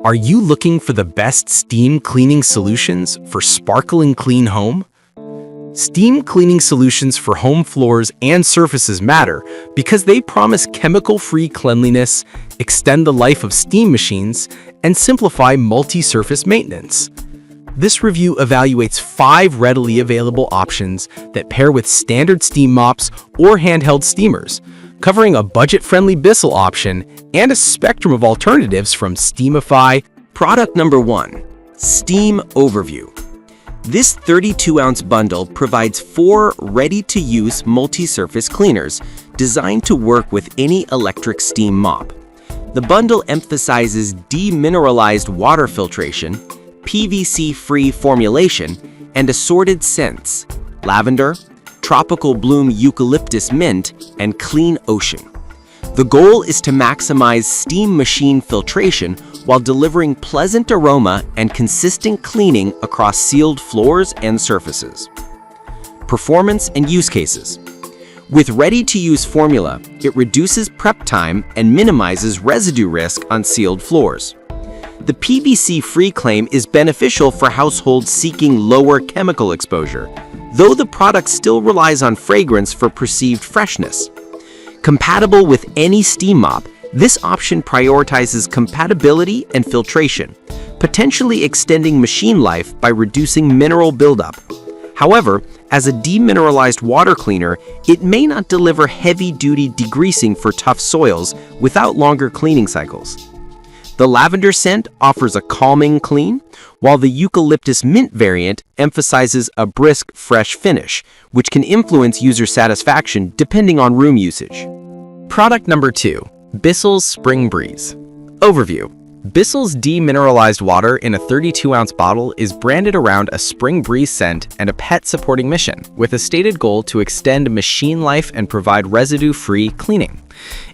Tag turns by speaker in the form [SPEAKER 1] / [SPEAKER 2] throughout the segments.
[SPEAKER 1] Are you looking for the best steam cleaning solutions for sparkling clean home? Steam cleaning solutions for home floors and surfaces matter because they promise chemical-free cleanliness, extend the life of steam machines, and simplify multi-surface maintenance. This review evaluates 5 readily available options that pair with standard steam mops or handheld steamers, covering a budget-friendly Bissell option and a spectrum of alternatives from Steamify.
[SPEAKER 2] Product number 1. Steam Overview. This 32-ounce bundle provides 4 ready-to-use multi-surface cleaners designed to work with any electric steam mop. The bundle emphasizes demineralized water filtration, PVC-free formulation, and assorted scents: lavender, tropical bloom eucalyptus mint, and clean ocean. The goal is to maximize steam machine filtration while delivering pleasant aroma and consistent cleaning across sealed floors and surfaces. Performance and use cases. With ready-to-use formula, it reduces prep time and minimizes residue risk on sealed floors. The PVC-free claim is beneficial for households seeking lower chemical exposure, though the product still relies on fragrance for perceived freshness. Compatible with any steam mop, this option prioritizes compatibility and filtration, potentially extending machine life by reducing mineral buildup. However, as a demineralized water cleaner, it may not deliver heavy-duty degreasing for tough soils without longer cleaning cycles. The lavender scent offers a calming clean, while the eucalyptus mint variant emphasizes a brisk, fresh finish, which can influence user satisfaction depending on room usage.
[SPEAKER 1] Product number 2. Bissell's Spring Breeze. Overview. Bissell's demineralized water in a 32-ounce bottle is branded around a spring breeze scent and a pet-supporting mission, with a stated goal to extend machine life and provide residue-free cleaning.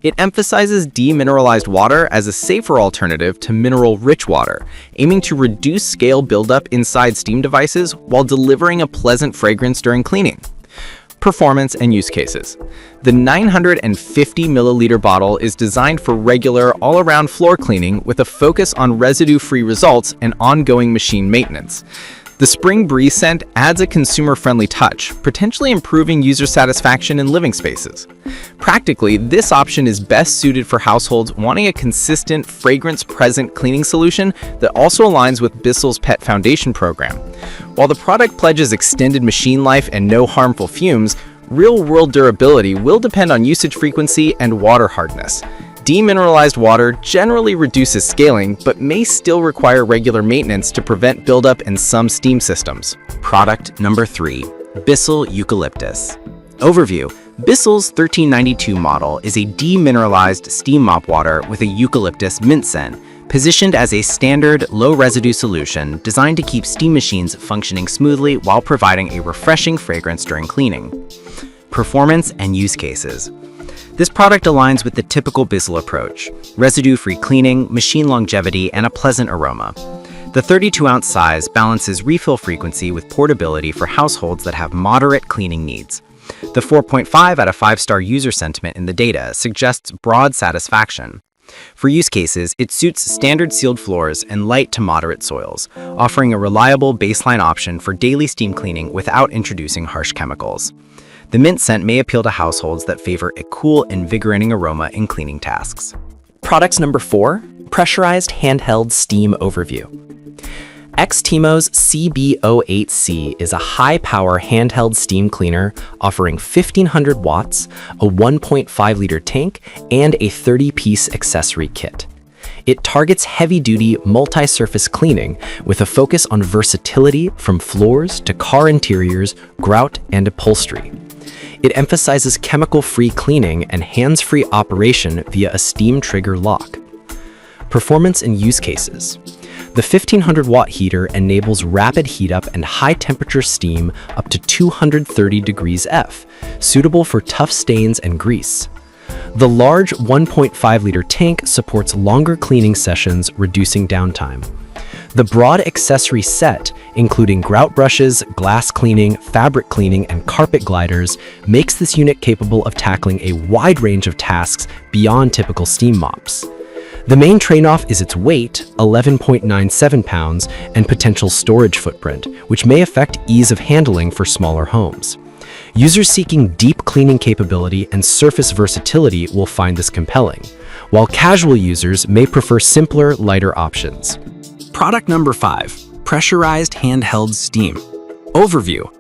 [SPEAKER 1] It emphasizes demineralized water as a safer alternative to mineral-rich water, aiming to reduce scale buildup inside steam devices while delivering a pleasant fragrance during cleaning. Performance and use cases. The 950 milliliter bottle is designed for regular, all-around floor cleaning with a focus on residue-free results and ongoing machine maintenance. The Spring Breeze scent adds a consumer-friendly touch, potentially improving user satisfaction in living spaces. Practically, this option is best suited for households wanting a consistent, fragrance-present cleaning solution that also aligns with Bissell's Pet Foundation program. While the product pledges extended machine life and no harmful fumes, real-world durability will depend on usage frequency and water hardness. Demineralized water generally reduces scaling, but may still require regular maintenance to prevent buildup in some steam systems.
[SPEAKER 2] Product number 3. Bissell Eucalyptus.
[SPEAKER 1] Overview. Bissell's 1392 model is a demineralized steam mop water with a eucalyptus mint scent, positioned as a standard, low-residue solution designed to keep steam machines functioning smoothly while providing a refreshing fragrance during cleaning. Performance and use cases. This product aligns with the typical Bissell approach: residue-free cleaning, machine longevity, and a pleasant aroma. The 32-ounce size balances refill frequency with portability for households that have moderate cleaning needs. The 4.5 out of 5-star user sentiment in the data suggests broad satisfaction. For use cases, it suits standard sealed floors and light to moderate soils, offering a reliable baseline option for daily steam cleaning without introducing harsh chemicals. The mint scent may appeal to households that favor a cool, invigorating aroma in cleaning tasks.
[SPEAKER 3] Products number 4. Pressurized Handheld Steam Overview. Xtimo's CB08C is a high-power handheld steam cleaner offering 1,500 watts, a 1.5-liter tank, and a 30-piece accessory kit. It targets heavy-duty, multi-surface cleaning with a focus on versatility from floors to car interiors, grout, and upholstery. It emphasizes chemical-free cleaning and hands-free operation via a steam trigger lock. Performance and use cases. The 1,500-watt heater enables rapid heat-up and high-temperature steam up to 230 degrees F, suitable for tough stains and grease. The large 1.5-liter tank supports longer cleaning sessions, reducing downtime. The broad accessory set, including grout brushes, glass cleaning, fabric cleaning, and carpet gliders, makes this unit capable of tackling a wide range of tasks beyond typical steam mops. The main trade-off is its weight, 11.97 pounds, and potential storage footprint, which may affect ease of handling for smaller homes. Users seeking deep cleaning capability and surface versatility will find this compelling, while casual users may prefer simpler, lighter options.
[SPEAKER 1] Product number 5. Pressurized Handheld Steam. Overview.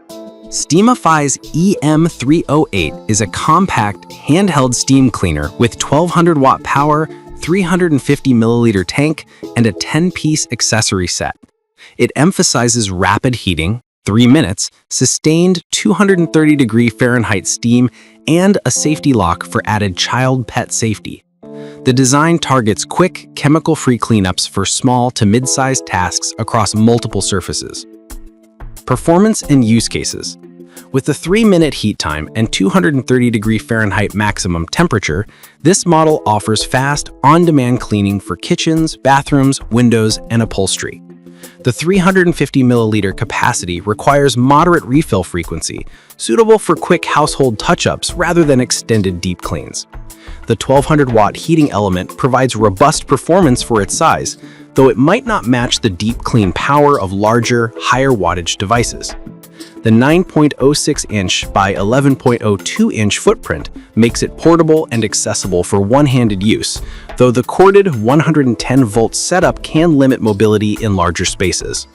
[SPEAKER 1] Steamify's EM308 is a compact handheld steam cleaner with 1200 watt power, 350 milliliter tank, and a 10-piece accessory set. It emphasizes rapid heating, 3 minutes, sustained 230-degree Fahrenheit steam, and a safety lock for added child-pet safety. The design targets quick, chemical-free cleanups for small to mid-sized tasks across multiple surfaces. Performance and use cases. With a 3-minute heat time and 230-degree Fahrenheit maximum temperature, this model offers fast, on-demand cleaning for kitchens, bathrooms, windows, and upholstery. The 350 milliliter capacity requires moderate refill frequency, suitable for quick household touch-ups rather than extended deep cleans. The 1200-watt heating element provides robust performance for its size, though it might not match the deep clean power of larger, higher wattage devices. The 9.06-inch by 11.02-inch footprint makes it portable and accessible for one-handed use, though the corded 110-volt setup can limit mobility in larger spaces.